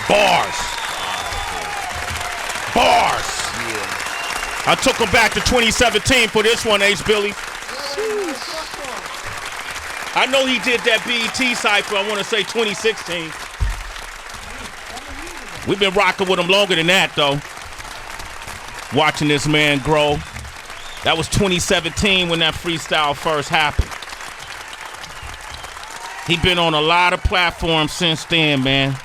Bars. Bars. Yeah. I took him back to 2017 for this one, Ace Billy. I know he did that BET cypher, I want to say 2016. We've been rocking with him longer than that, though. Watching this man grow. That was 2017 when that freestyle first happened. He been on a lot of platforms since then, man.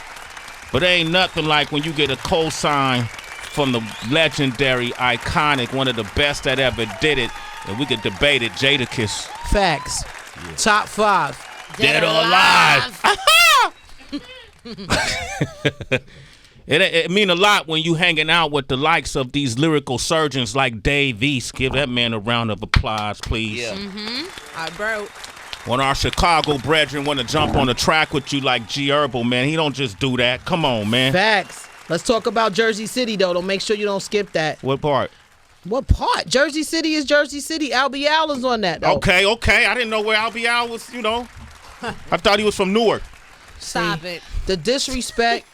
But there ain't nothing like when you get a cosign from the legendary, iconic, one of the best that ever did it, and we could debate it, Jadakiss. Facts. Yeah. Top 5. Dead or alive. It mean a lot when you hanging out with the likes of these lyrical surgeons like Dave East. Give that man a round of applause, please. Yeah. I broke. When our Chicago brethren want to jump on the track with you like G Herbal, man, he don't just do that. Come on, man. Facts. Let's talk about Jersey City, though. Don't make sure you don't skip that. What part? What part? Jersey City is Jersey City. Alba Allen's on that, though. Okay. I didn't know where Alba Allen was, you know. I thought he was from Newark. Stop it. The disrespect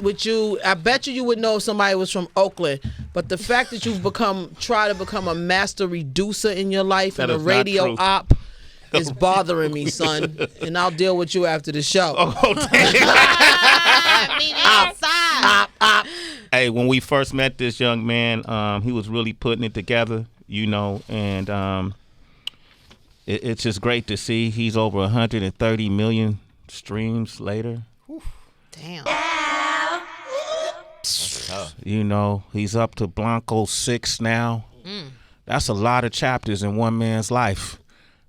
with you, I bet you would know if somebody was from Oakland. But the fact that you've try to become a master reducer in your life and a radio op is bothering me, son. And I'll deal with you after the show. Oh, damn. Meet me outside. Hey, when we first met this young man, he was really putting it together, you know, and it's just great to see he's over 130 million streams later. Damn. You know, he's up to Blanco 6 now. That's a lot of chapters in one man's life.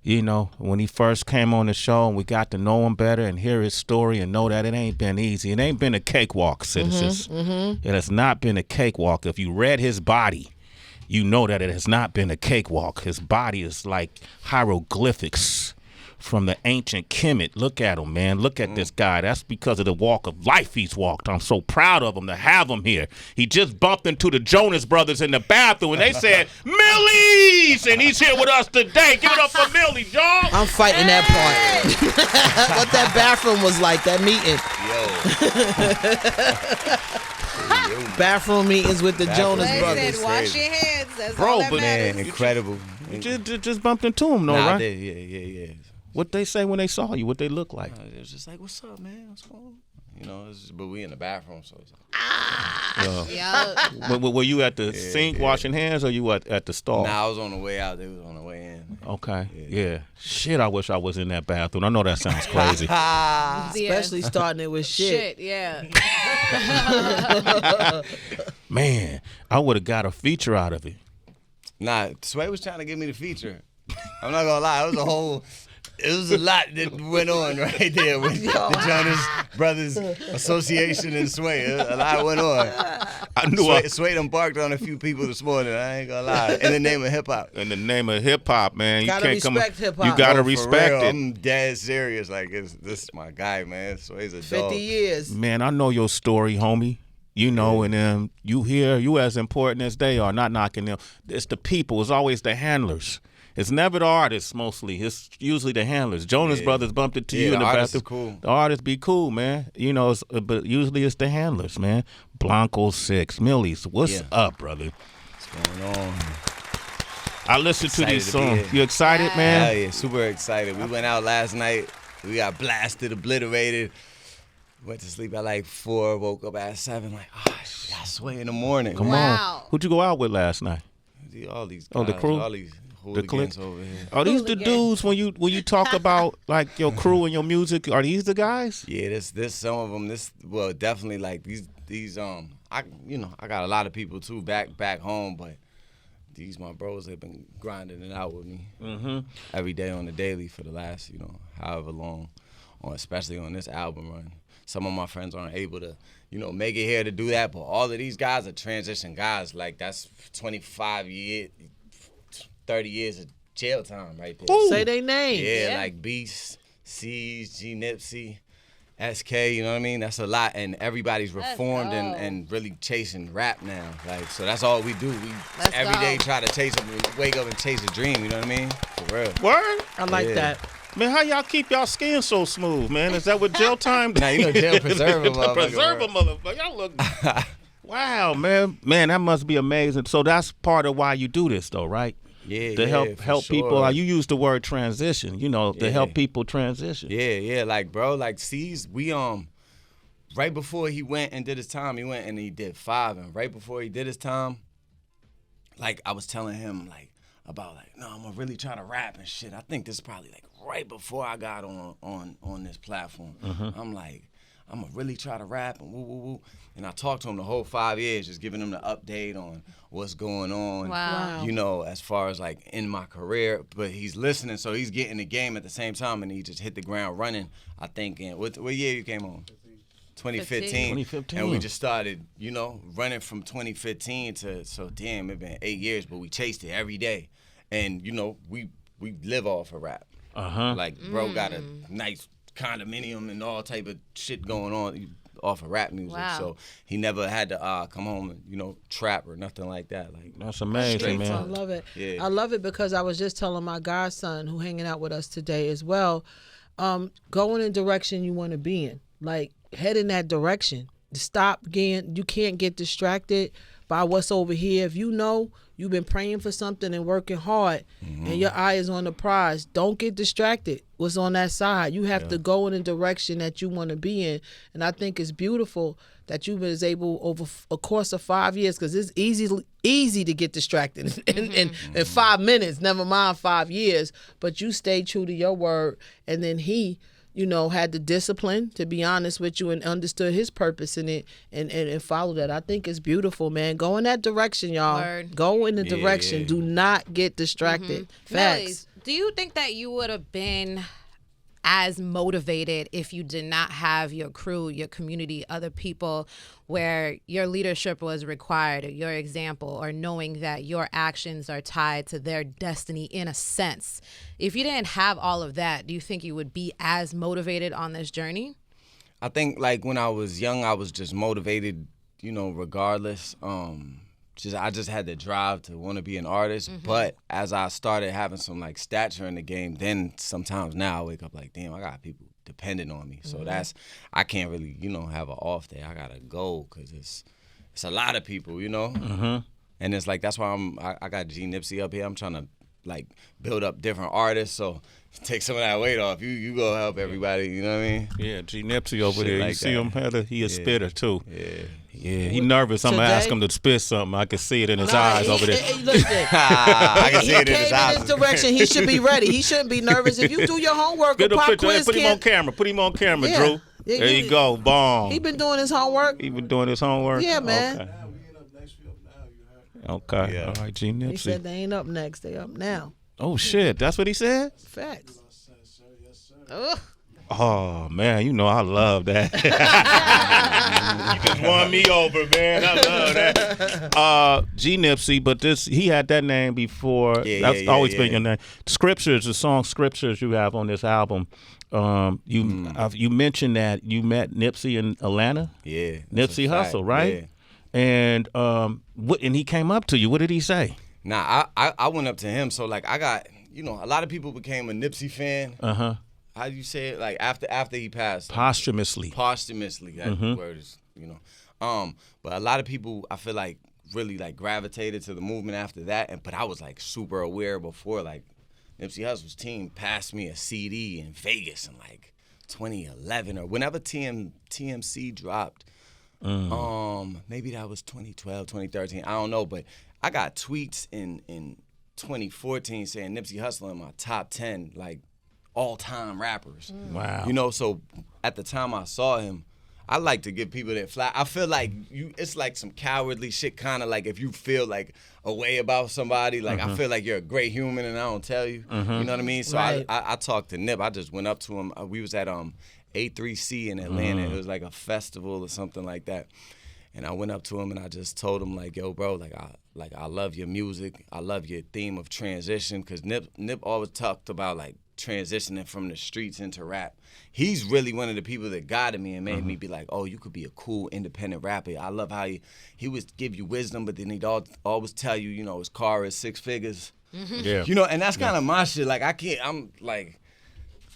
You know, when he first came on the show and we got to know him better and hear his story and know that it ain't been easy. It ain't been a cakewalk, citizens. It has not been a cakewalk. If you read his body, you know that it has not been a cakewalk. His body is like hieroglyphics from the ancient Kemet. Look at him, man. Look at this guy. That's because of the walk of life he's walked. I'm so proud of him to have him here. He just bumped into the Jonas Brothers in the bathroom, and they said, Millyz! And he's here with us today. Give it up for Millyz, y'all. I'm fighting that part. What that bathroom was like, that meeting. Yo. Bathroom meetings with the Jonas Brothers. Said, wash your hands. That's Bro, all that but matters. Man, incredible. You just bumped into him, though, Nah, right? I did. Yeah. What they say when they saw you? What they look like? It was just like, what's up, man? What's going on? You know, but we in the bathroom, so it's like, Yeah. Were you at the sink washing hands, or you at the stall? Nah, I was on the way out. They was on the way in. Okay. Yeah. Shit, I wish I was in that bathroom. I know that sounds crazy. Especially starting it with shit. Yeah. Man, I would have got a feature out of it. Nah, Sway was trying to give me the feature. I'm not gonna lie, it was a lot that went on right there with the Jonas Brothers Association and Sway. A lot went on. I knew Sway embarked on a few people this morning. I ain't gonna lie. In the name of hip hop. In the name of hip hop, man, you Gotta can't respect hip-hop. You gotta For respect real, it, I'm dead serious. Like this is my guy, man. Sway's a 50 dog. years. man. I know your story, homie. You know, and you as important as they are. Not knocking them. It's the people. It's always the handlers. It's never the artists mostly. It's usually the handlers. Jonas Brothers bumped into you in the artists bathroom. is cool. The artists be cool, man. You know, but usually it's the handlers, man. Blanco 6, Millyz, what's up, brother? What's going on? I listened to these Excited to be songs. here. You excited, man? Hell yeah, super excited. We went out last night. We got blasted, obliterated. Went to sleep at like 4, woke up at 7. Like, we got Sway in the morning. Come Wow. on. Who'd you go out with last night? All these guys, Oh, the crew? all these The clique? hooligans over here. Are these the Hooligan. dudes when you talk about like your crew and your music? Are these the guys? Yeah, this some of them. Definitely like these. I got a lot of people too back home, but these my bros have been grinding it out with me every day on the daily for the last however long, especially on this album run. Some of my friends aren't able to, make it here to do that, but all of these guys are transition guys. Like that's 25 years, 30 years of jail time right there. Say they name. Yeah, like Beast, C's, G Nipsey, SK, you know what I mean? That's a lot, and everybody's reformed and really chasing rap now. Like, so that's all we do. We Let's every go. day try to wake up and chase a dream, you know what I mean? For real. Word? I like Yeah. that. Man, how y'all keep y'all skin so smooth, man? Is that what jail time? Nah, you know jail preserve a motherfucker. Preserve a motherfucker. Y'all look. Wow, man. Man, that must be amazing. So that's part of why you do this, though, right? Yeah, to help sure. people. You use the word transition, to help people transition. Yeah, like bro, like C's, we right before he went and did his time, he went and he did 5, and right before he did his time, like I was telling him like about like, no, I'm gonna really try to rap and shit. I think this is probably like right before I got on this platform. I'm like, I'm gonna really try to rap and woo. And I talked to him the whole 5 years, just giving him the update on what's going on. Wow. As far as like in my career. But he's listening, so he's getting the game at the same time, and he just hit the ground running. I think in what year you came on? 2015. 2015. And we just started, running from 2015 to, so damn, it's been 8 years, but we chased it every day. And, we live off of rap. Like, bro got a nice condominium and all type of shit going on off of rap music. Wow. So he never had to come home and, trap or nothing like that. Like, that's amazing, man. I love it. Yeah. I love it because I was just telling my godson who hanging out with us today as well, go in the direction you want to be in. Like, head in that direction. You can't get distracted by what's over here. If you've been praying for something and working hard and your eye is on the prize, don't get distracted what's on that side. You have to go in the direction that you want to be in. And I think it's beautiful that you was able over a course of 5 years, because it's easy to get distracted in 5 minutes, never mind 5 years. But you stayed true to your word, and then he had the discipline, to be honest with you, and understood his purpose in it and followed that. I think it's beautiful, man. Go in that direction, y'all. Word. Go in the direction. Yeah. Do not get distracted. Facts. Millyz, do you think that you would have been as motivated if you did not have your crew, your community, other people where your leadership was required, or your example, or knowing that your actions are tied to their destiny in a sense? If you didn't have all of that, do you think you would be as motivated on this journey? I think like when I was young, I was just motivated, regardless. I just had the drive to want to be an artist. But as I started having some like stature in the game, then sometimes now I wake up like, damn, I got people depending on me. So I can't really, have an off day. I gotta go because it's a lot of people, And it's like, that's why I got G Nipsey up here. I'm trying to like build up different artists. So take some of that weight off. You go help everybody. You know what I mean? Yeah, G Nipsey over Shit there. like You see that. him, Heather? He a spitter too. Yeah. He nervous. I'm gonna Today? ask him to spit something. I can see it in his eyes over there. Listen, I can see it in his came eyes. in this direction. He should be ready. He shouldn't be nervous. If you do your homework, Get a a pop picture. Hey, quiz put him on kid, camera. Put him on camera, Yeah. Drew. Yeah, There you go. Bomb. he been doing his homework. He been doing his homework. Yeah, man. Okay. Now we ain't up next week now. You heard? Okay. Yeah. All right, G He said Nipsey. they ain't up next. They up now. Oh shit, that's what he said. Facts. Yes, sir. Ugh. Oh man, I love that. You just won me over, man. I love that. G Nipsey, but he had that name before. That's always been your name. Scriptures, the song Scriptures you have on this album. You mentioned that you met Nipsey in Atlanta. Yeah. Nipsey Hussle, right? Yeah. And and he came up to you. What did he say? Nah, I went up to him. So like I got, a lot of people became a Nipsey fan. How do you say it? Like after he passed. Posthumously. That word is, But a lot of people, I feel like, really like gravitated to the movement after that. But I was like super aware before. Like Nipsey Hussle's team passed me a CD in Vegas in like 2011 or whenever TMC dropped. Maybe that was 2012, 2013. I don't know, but I got tweets in 2014 saying Nipsey Hussle in my top 10 like all-time rappers. Wow. So at the time I saw him, I like to give people that fly. I feel like it's like some cowardly shit, kind of like if you feel like a way about somebody, like I feel like you're a great human and I don't tell you. You know what I mean? So Right. I talked to Nip. I just went up to him. We was at A3C in Atlanta. It was like a festival or something like that. And I went up to him and I just told him like, yo, bro, I love your music. I love your theme of transition, because Nip always talked about like transitioning from the streets into rap. He's really one of the people that guided me and made me be like, oh, you could be a cool independent rapper. I love how he would give you wisdom, but then he'd always tell you, his car is 6 figures. Yeah. And that's kind of my shit. Like I'm like,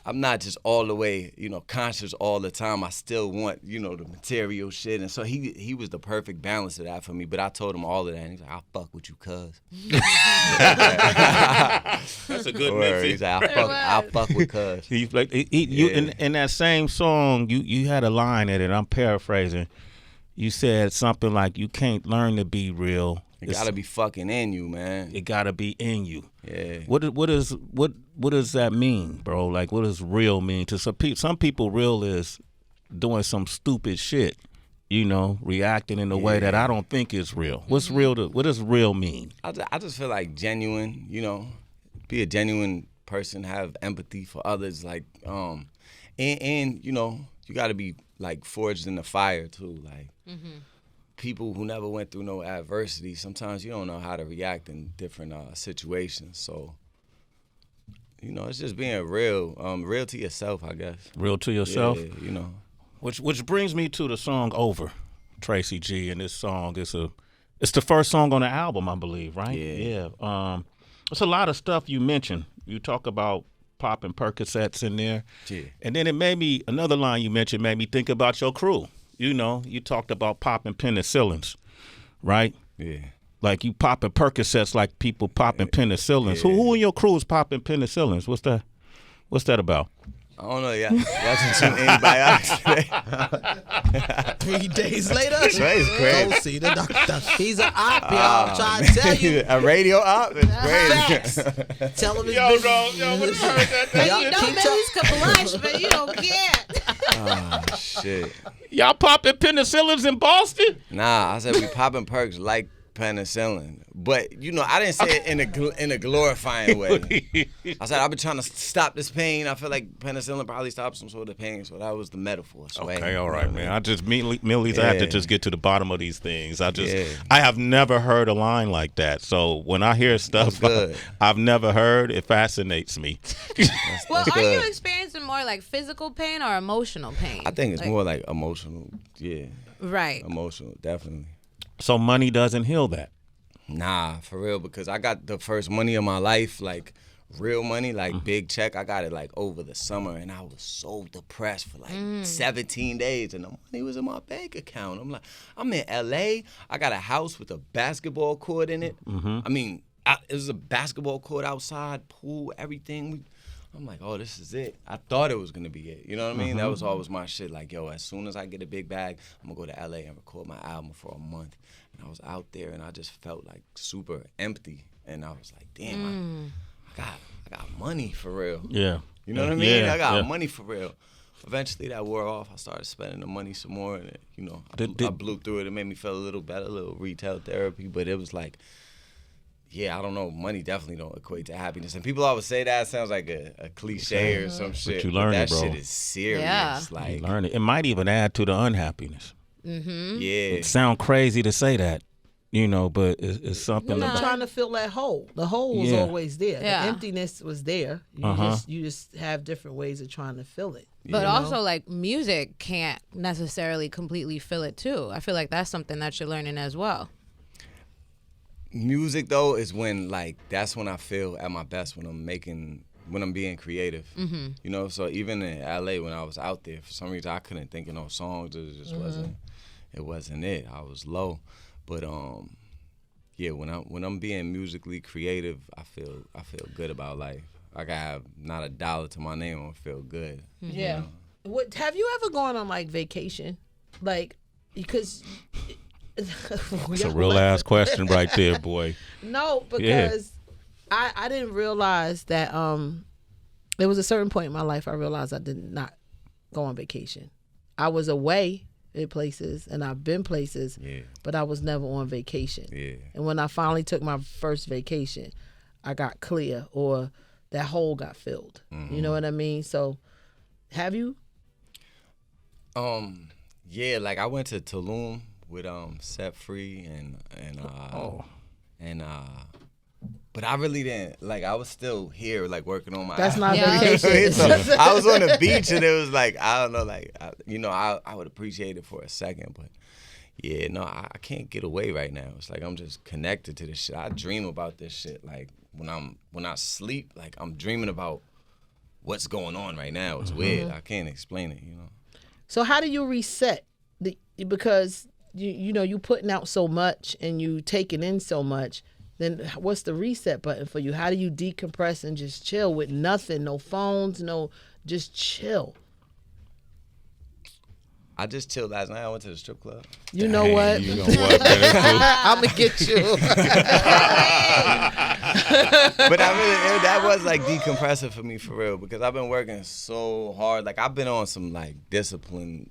I'm not just all the way, conscious all the time. I still want, the material shit. And so he was the perfect balance of that for me. But I told him all of that. And he's like, I'll fuck with you, cuz. That's a good word. He's like, I'll fuck with cuz. You in that same song, you had a line in it. I'm paraphrasing. You said something like, you can't learn to be real. It gotta be fucking in you, man. It gotta be in you. Yeah. What does that mean, bro? Like, what does real mean to some people? Real is doing some stupid shit, reacting in a way that I don't think is real. What's real? What does real mean? I just feel like genuine. Be a genuine person. Have empathy for others. Like, and you gotta be like forged in the fire too. Like. People who never went through no adversity, sometimes you don't know how to react in different situations. So, it's just being real, real to yourself, I guess. Real to yourself? Yeah, Which brings me to the song Over, Tracy G. And this song it's the first song on the album, I believe, right? Yeah. It's a lot of stuff you mentioned. You talk about popping Percocets in there. Yeah. And then another line you mentioned made me think about your crew. You talked about popping penicillins, right? Yeah. Like you popping Percocets like people popping penicillins. Yeah. Who in your crew is popping penicillins? What's that about? I don't know. Y'all consume antibiotics today? 3 days later, Sway's crazy. go see the doctor. He's an op, y'all. I'm trying to tell you. A radio op? It's crazy. Facts. Tell him it's Yo, when you heard that, Millyz could blush, but you don't care. Oh, shit. y'all popping penicillins in Boston? Nah, I said we popping perks like penicillin. But, I didn't say it in a glorifying way. I said, I've been trying to stop this pain. I feel like penicillin probably stops some sort of pain. So that was the metaphor. Sway. Okay, all right, man. I just, Millyz, I have to just get to the bottom of these things. I have never heard a line like that. So when I hear stuff I've never heard, it fascinates me. Well, are you experiencing more like physical pain or emotional pain? I think it's more like emotional. Yeah. Right. Emotional, definitely. So money doesn't heal that. Nah, for real, because I got the first money of my life, like real money, like big check. I got it like over the summer, and I was so depressed for like 17 days, and the money was in my bank account. I'm like, I'm in LA. I got a house with a basketball court in it. I mean, it was a basketball court outside, pool, everything. I'm like, oh, this is it. I thought it was going to be it. You know what I mean? That was always my shit. Like, yo, as soon as I get a big bag, I'm going to go to LA and record my album for a month. And I was out there, and I just felt like super empty. And I was like, damn, I got money for real. Yeah. You know what I mean? Yeah, I got money for real. Eventually, that wore off. I started spending the money some more, and I blew through it. It made me feel a little better, a little retail therapy. But it was like, yeah, I don't know. Money definitely don't equate to happiness. And people always say that. It sounds like a cliche or some shit. But you learn that it, bro. shit is serious. Yeah. Like, You learn it. It might even add to the unhappiness. yeah. It sounds crazy to say that, but it's something I'm about. trying to fill that hole. The hole was always there. Yeah. The emptiness was there. You just have different ways of trying to fill it. But also, like, music can't necessarily completely fill it, too. I feel like that's something that you're learning as well. Music, though, is when, like, that's when I feel at my best, when I'm being creative. So even in LA, when I was out there, for some reason I couldn't think of no songs. It just wasn't it. I was low. But yeah, when I'm being musically creative, I feel good about life. Like I have not a dollar to my name, I feel good. Yeah. What have you ever gone on like vacation? Like, because It's a real ass question right there, boy. No, because I didn't realize that there was a certain point in my life I realized I did not go on vacation. I was away in places and I've been places, but I was never on vacation. Yeah. And when I finally took my first vacation, I got clear, or that hole got filled. You know what I mean? So have you? Yeah, like I went to Tulum with Set Free but I really didn't, like, I was still here, like, working on my That's album. not vacation. So I was on the beach, and it was like, I don't know, like, I would appreciate it for a second, but yeah, no, I can't get away right now. It's like I'm just connected to this shit. I dream about this shit. Like, when I sleep, like, I'm dreaming about what's going on right now. It's weird. I can't explain it, you know. So how do you reset? Because you know you putting out so much and you taking in so much. Then what's the reset button for you? How do you decompress and just chill with nothing, no phones, no, just chill? I just chilled last night. I went to the strip club. You know what? You know what? I'm gonna get you. But that was like decompressive for me for real, because I've been working so hard. Like I've been on some like discipline.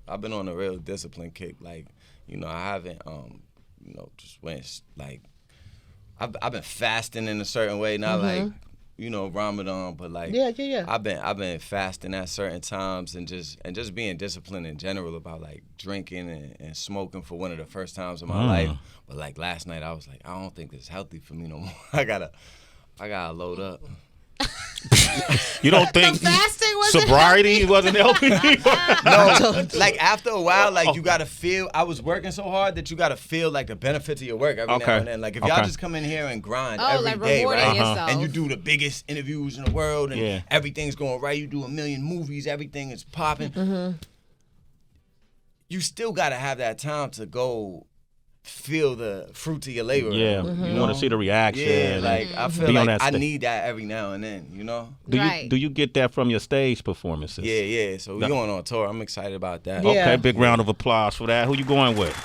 I've been on a real discipline kick. Like, you know, I haven't you know, just went like I've been fasting in a certain way, not like, you know, Ramadan, but like yeah. I've been fasting at certain times and just being disciplined in general about like drinking and smoking for one of the first times in my life. But like last night I was like, I don't think this is healthy for me no more. I gotta load up. You don't think sobriety wasn't helping you? No, like after a while, like you gotta feel. I was working so hard that you gotta feel like the benefits of your work every now and then. Like if y'all just come in here and grind every day, right? Yourself. And you do the biggest interviews in the world, and everything's going right. You do a million movies, everything is popping. You still gotta have that time to go feel the fruits of your labor. Yeah, you want to see the reaction. Yeah, like I feel like I need that every now and then, you know? Do you get that from your stage performances? Yeah. So we're going on tour. I'm excited about that. Yeah. Okay, big round of applause for that. Who you going with?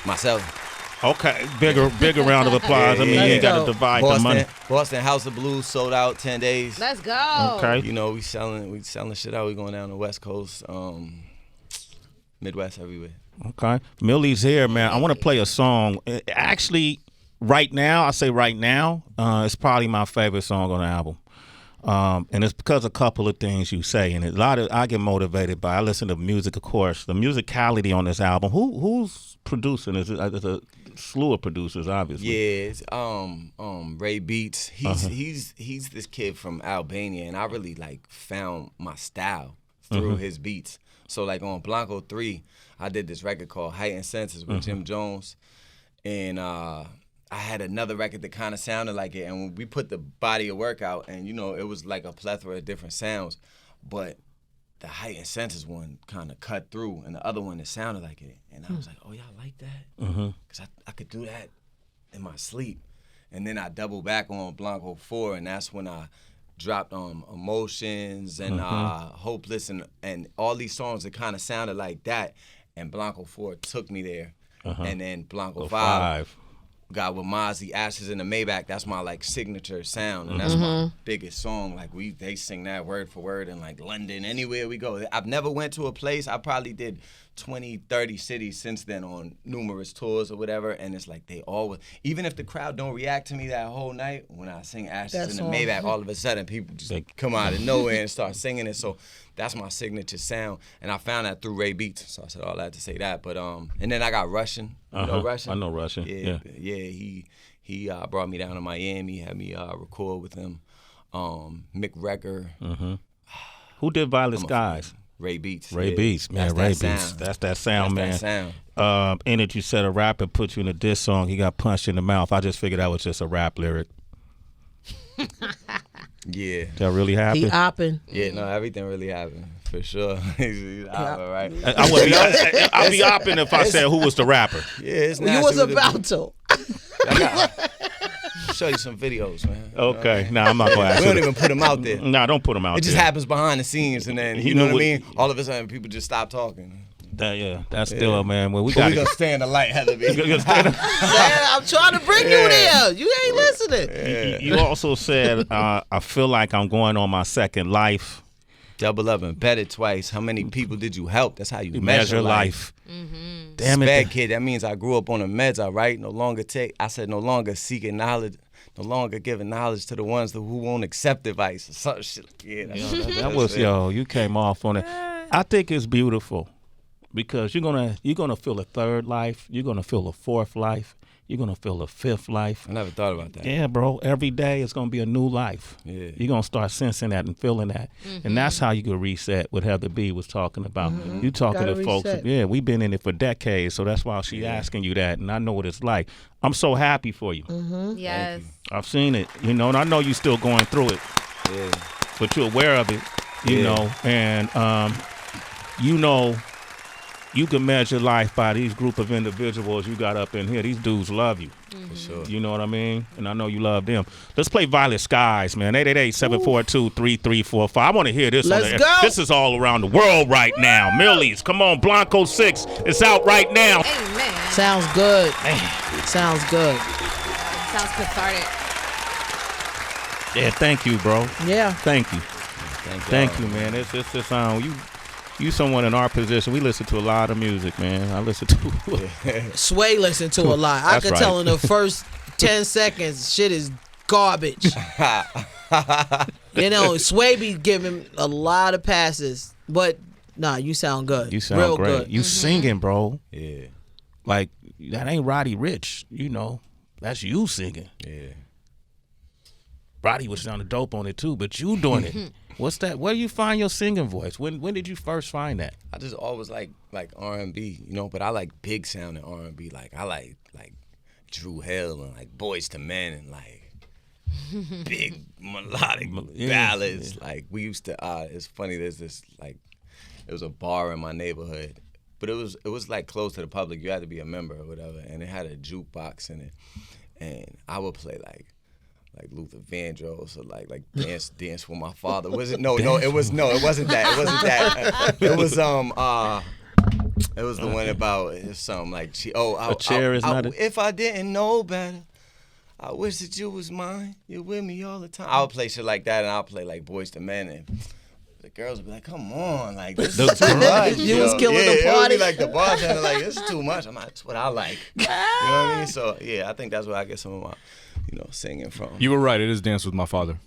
Myself. Okay, bigger round of applause. I mean, you ain't got to divide the money. Boston House of Blues sold out 10 days. Let's go. Okay. You know, we selling shit out. We going down the West Coast, Midwest, everywhere. Okay. Millyz here, man. I want to play a song. Actually, right now, it's probably my favorite song on the album. And it's because of a couple of things you say. And I get motivated by, I listen to music, of course. The musicality on this album. Who's producing? It's a slew of producers, obviously. Yeah, it's Ray Beats. He's this kid from Albania, and I really like found my style through his beats. So like on Blanco 3, I did this record called Heightened Senses with Jim Jones, and I had another record that kind of sounded like it, and when we put the body of work out, and you know, it was like a plethora of different sounds, but the Heightened Senses one kind of cut through, and the other one that sounded like it, and I was like, oh, y'all like that? Because I could do that in my sleep. And then I doubled back on Blanco 4, and that's when I dropped Emotions and Hopeless and all these songs that kind of sounded like that. And Blanco 4 took me there. And then Blanco 5 got with Mozzie, Ashes in the Maybach. That's my like signature sound, and that's my biggest song. Like they sing that word for word in like London, anywhere we go. I've never went to a place. I probably did 20, 30 cities since then on numerous tours or whatever, and it's like they always, even if the crowd don't react to me that whole night, when I sing Ashes in the Maybach, all of a sudden people just come out of nowhere and start singing it. So that's my signature sound, and I found that through Ray Beats. So I said all that to say that. But and then I got Russian. You know Russian? I know Russian. Yeah. He brought me down to Miami, had me record with him. Mick Wrecker. Who did Violet Skies? Ray Beats. Ray Beats, man. Ray Beats. That's that sound, man. In it, you said a rapper put you in a diss song. He got punched in the mouth. I just figured that was just a rap lyric. Yeah. That really happened? He opping. Yeah, no, everything really happened. For sure. He's opping, right? I'll be opping if I said who was the rapper. Yeah, it's You was about to. Show you some videos, man. Okay. Nah, I'm not going to ask you. We don't even put them out there. Nah, don't put them out there. It just happens behind the sines, and then, you know what I mean? All of a sudden, people just stop talking. That's still, man. Well, we going to stay in the light, Heather B. I'm trying to bring you there. You ain't listening. You also said, I feel like I'm going on my second life. Double up and bet it twice. How many people did you help? That's how you measure life. Damn it. Sped kid, that means I grew up on the meds, all right? No longer seeking knowledge. No longer giving knowledge to the ones who won't accept advice or some shit. Yeah, that was, you came off on it. I think it's beautiful because you're gonna feel a third life. You're gonna feel a fourth life. You're gonna feel a fifth life. I never thought about that. Yeah, bro. Every day it's gonna be a new life. Yeah. You're gonna start sensing that and feeling that, and that's how you can reset. What Heather B was talking about. You talking to folks. Yeah, we've been in it for decades, so that's why she's asking you that, and I know what it's like. I'm so happy for you. Yes. I've seen it, and I know you're still going through it. Yeah. but you're aware of it, you know, and you know, you can measure life by these group of individuals you got up in here. These dudes love you. For sure. You know what I mean? And I know you love them. Let's play Violet Skies, man. 888-742-3345. I want to hear this. Let's go. This is all around the world right now. Millyz, come on. Blanco 6. It's out right now. Amen. Sounds good. Sounds good. Sounds cathartic. Yeah, thank you, bro. Yeah. Thank you. Thank you, man. It's you someone in our position. We listen to a lot of music, man. I listen to Sway listened to a lot. I That's could right. tell in the first 10 seconds, shit is garbage. You know, Sway be giving a lot of passes, but nah, you sound good. You sound real great. good. You singing, bro. Yeah. Like that ain't Roddy Ricch, you know. That's you singing. Yeah. Roddy was sounding dope on it too, but you doing it. What's that? Where do you find your singing voice? When did you first find that? I just always like R&B, you know, but I like big sounding R&B. Like I like Drew Hill and like Boys to Men and like big melodic ballads. Like we used to. It's funny. There's this like, it was a bar in my neighborhood, but it was like close to the public. You had to be a member or whatever, and it had a jukebox in it, and I would play like Luther Vandross or like dance with my father. It wasn't that. It wasn't that. It was it was the one about something like A chair is not a... If I didn't know better, I wish that you was mine. You're with me all the time. I would play shit like that, and I'll play like Boys to Men, and the girls would be like, "Come on, like this is too much." You was killing the It would party. be like the bartender, like this is too much. I'm like, that's what I like. You know what I mean? So yeah, I think that's where I get some of my, singing from. You were right. It is "Dance with My Father."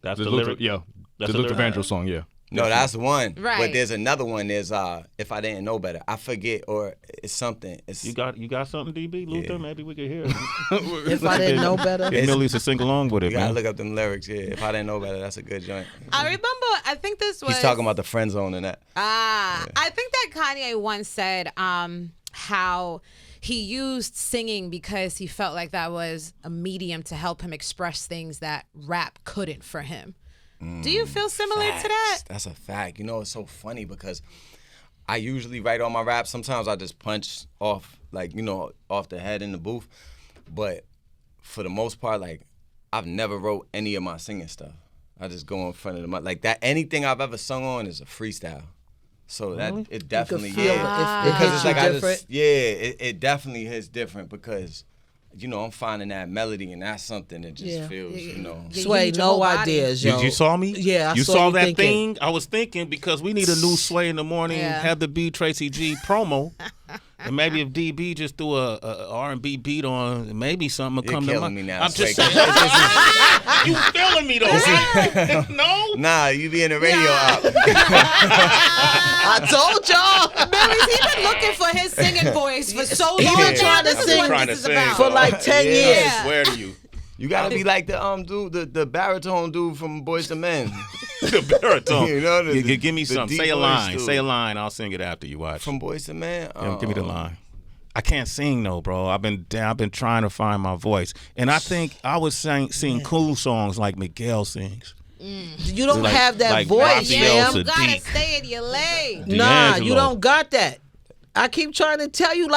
That's The the Luther, lyric. yeah, That's the the Luther lyric. Vandross song. Yeah. No, that's the one. Right. But there's another one. There's If I Didn't Know Better. I forget, or it's something. It's You got something, DB Luther? Yeah. Maybe we could hear it. If I didn't know better. Get Millyz to sing along with it, You gotta man. look up them lyrics. Yeah. If I Didn't Know Better, that's a good joint. I remember, I think this was... He's talking about the friend zone and that. I think that Kanye once said how he used singing because he felt like that was a medium to help him express things that rap couldn't for him. Do you feel similar to that? That's a fact. It's so funny because I usually write all my raps. Sometimes I just punch off, off the head in the booth. But for the most part, I've never wrote any of my singing stuff. I just go in front of the mic. Like that, anything I've ever sung on is a freestyle. So that it definitely feel is. it Because hits it's you like different. it definitely hits different because I'm finding that melody and that's something that just feels, Yeah, Sway, you need your no whole body. ideas, yo. You saw me? Yeah, I you saw saw you that thinking. thing? I was thinking because we need a new Sway in the Morning, Yeah. Heather B, Tracy G promo. And maybe if DB just threw a R&B beat on, maybe something would You're come to killing mind. me now, I'm just Sway. saying. You feeling me though, right? No? Nah, you be in the radio op. I told y'all. Millyz, he's been looking for his singing voice for so long. He been now. trying to This is sing what trying this to is sing about. for like 10 Yeah. years. I swear to you. You gotta be like the dude, the baritone dude from Boys to Men. The baritone. You know, Give me the something. deep Say a voice line. dude. Say a line. I'll sing it after you watch. From Boys to Men. Yeah, give me the line. I can't sing though, bro. I've been trying to find my voice, and I think I would sing cool songs like Miguel sings. You don't Like- have that like voice, Raphael man. You gotta Sadiq. stay in your lane. Nah, D'Angelo. you don't got that. I keep trying to tell you,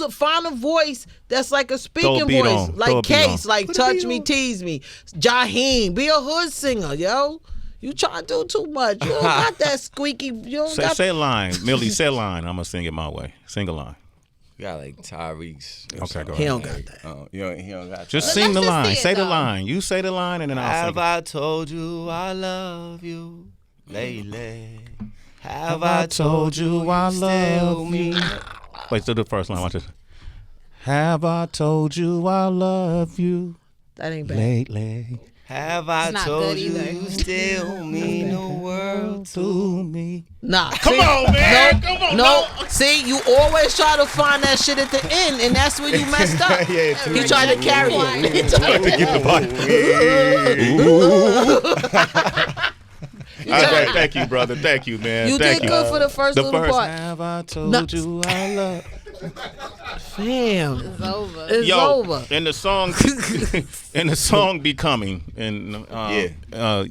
find a voice that's like a speaking beat voice, on. Throw a like beat Case, on. like Touch Me, Tease Me, Jaheim. Be a hood singer, yo. You try to do too much. You don't got that squeaky. You don't got. Say a line, Millie. Say a line. I'm gonna sing it my way. Sing a line. You got like Tyreek's. Okay, go He ahead. don't got that. He don't got Just that. sing the let's just line. see it, Say the though. line. You say the line, and then I'll Have sing it. I told you I love you lately? Have I told you I love me? Wait, do the first line. Watch this. Have I told you I love you That ain't bad. lately? Have I It's not told good you either. you still mean the world to To me. Nah, Come see, on, man. No, Come on. no. See, you always try to find that shit at the end, and that's where you messed up. Yeah, too. He tried to carry it. He tried to Get the Thank you, brother. Thank you, man. You Thank did good for the first little first. part. Have I told No. you I love? Fam. It's over. It's over. In the song Becoming, and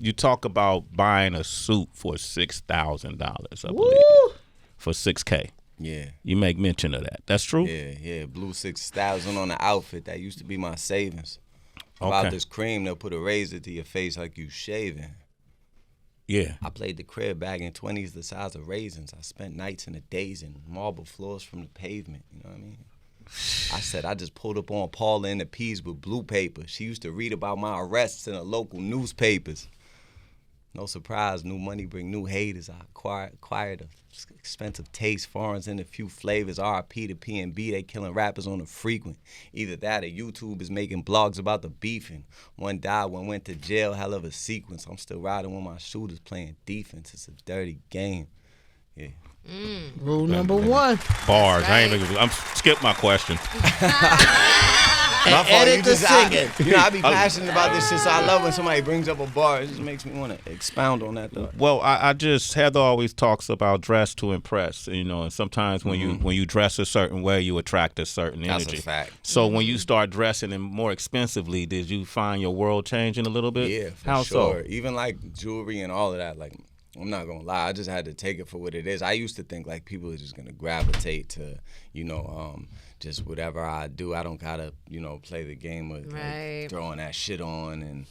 you talk about buying a suit for $6,000, I believe, for $6K. Yeah. You make mention of that. That's true? Yeah. Blue 6,000 on the outfit. That used to be my savings. About this cream, they'll put a razor to your face like you shaving. Yeah. I played the crib bagging 20s the size of raisins. I spent nights and days in marble floors from the pavement. You know what I mean? I said I just pulled up on Paula in the P's with blue paper. She used to read about my arrests in the local newspapers. No surprise, new money bring new haters. I acquired a expensive taste, foreigns in a few flavors. RIP to P&B, they killing rappers on the frequent. Either that or YouTube is making blogs about the beefing. One died, one went to jail, hell of a sequence. I'm still riding with my shooters playing defense. It's a dirty game. Yeah. Rule number 1. Bars. I'm skip my question. And edit the singing. I be passionate about this shit, so I love when somebody brings up a bar. It just makes me want to expound on that, though. Well, Heather always talks about dress to impress, and sometimes when you dress a certain way, you attract a certain energy. That's a fact. So when you start dressing and more expensively, did you find your world changing a little bit? Yeah, for How sure. so? Even like jewelry and all of that, like, I'm not gonna lie, I just had to take it for what it is. I used to think like people are just gonna gravitate to, just whatever I do. I don't gotta, play the game of like, throwing that shit on,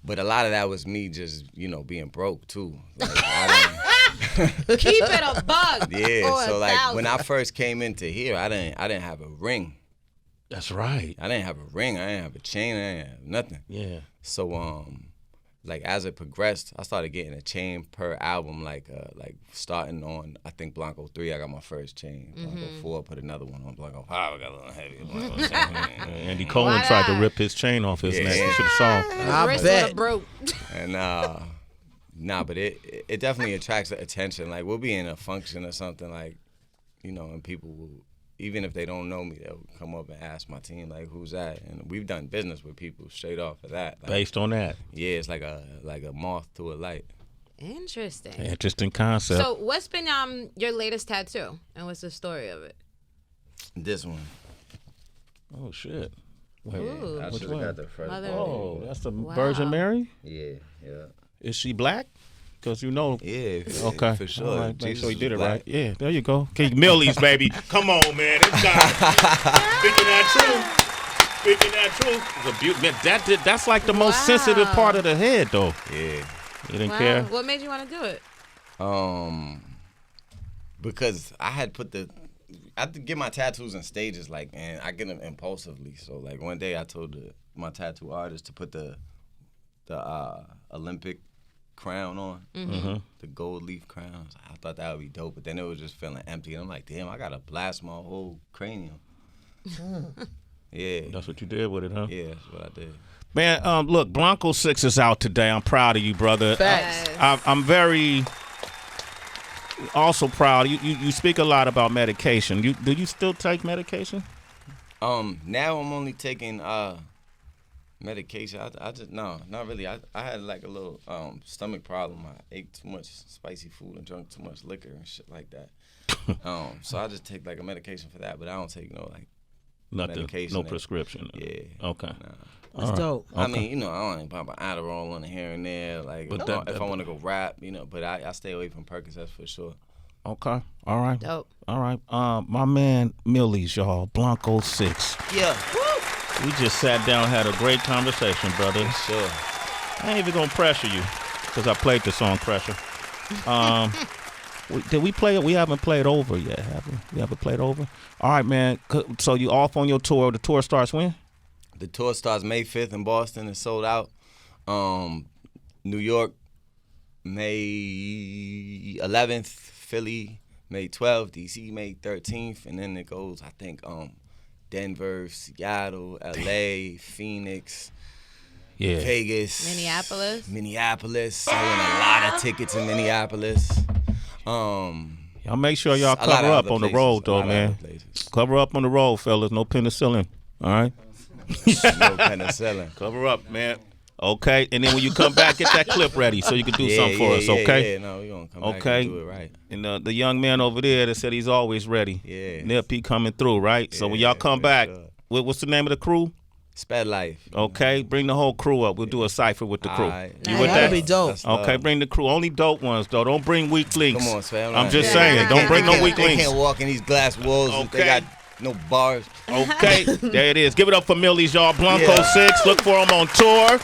but a lot of that was me just, being broke too. Like, Keep it a bug. Yeah, so like when I first came into here, I didn't have a ring. That's right. I didn't have a ring. I didn't have a chain. I didn't have nothing. Yeah. So like as it progressed, I started getting a chain per album. Like starting on, I think Blanco 3, I got my first chain. Blanco 4, put another one on. Blanco 5, I got a little heavy. Blanco 6, Andy Cohen tried to rip his chain off his neck. You should have saw. I bet. Broke. And but it definitely attracts attention. Like we'll be in a function or something, like, and people will, even if they don't know me, they'll come up and ask my team, like, who's that? And we've done business with people straight off of that. Like, based on that. Yeah, it's like a moth to a light. Interesting concept. So what's been your latest tattoo, and what's the story of it? This one. Oh, shit. Wait, Ooh. I should have got the first one. Oh, that's the Virgin Mary? Yeah. Is she black? Because Yeah, okay. for sure. All right, make sure you did it black. right. Yeah, there you go. Okay, Millyz, baby. Come on, man. It's got Speaking that truth. That's like the most sensitive part of the head, though. Yeah. You didn't care? What made you want to do it? Because I had to get my tattoos in stages, like, and I get them impulsively. So, like, one day I told my tattoo artist to put the Olympic crown on, the gold leaf crown. I thought that would be dope, but then it was just feeling empty. And I'm like, damn, I gotta blast my whole cranium. Yeah. That's what you did with it, huh? Yeah, that's what I did. Man, look, Blanco 6 is out today. I'm proud of you, brother. Facts. I'm very also proud. You speak a lot about medication. Do you still take medication? Now I'm only taking medication. I just not really. I had like a little stomach problem. I ate too much spicy food and drank too much liquor and shit like that. So I just take like a medication for that, but I don't take Nothing, medication. no prescription. Yeah. Okay. Nah. That's dope. I mean, I only pop an Adderall on here and there, like, But if I want to go rap, but I stay away from Percocets for sure. Okay. All right. Dope. All right. My man Millyz, y'all. Blanco 6. Yeah. We just sat down, had a great conversation, brother. Sure. I ain't even gonna pressure you, because I played the song Pressure. Did we play it? We haven't played Over yet, have we? We haven't played Over? All right, man. So you off on your tour. The tour starts when? The tour starts May 5th in Boston. It's sold out. New York, May 11th. Philly, May 12th. DC, May 13th. And then it goes, I think, Denver, Seattle, LA, Phoenix, Vegas, Minneapolis. Selling a lot of tickets in Minneapolis. Y'all make sure y'all cover up on the road, though, man. Cover up on the road, fellas. No penicillin. All right. No penicillin. Cover up, man. Okay, and then when you come back, get that clip ready so you can do something for us, okay? Yeah, no, we gonna come back and do it right. And the young man over there that said he's always ready. Yeah. Nip, he coming through, right? So when y'all come back, what's the name of the crew? Sped Life. Okay, bring the whole crew up. We'll do a cipher with the crew. Right. You with That'd that? be dope. Okay, bring the crew. Only dope ones, though. Don't bring weak links. Come on, Sped. I'm just saying, don't bring no weak They links. can't walk in these glass walls if they got no bars. Okay, there it is. Give it up for Millyz, y'all. Blanco 6. Look for him on tour.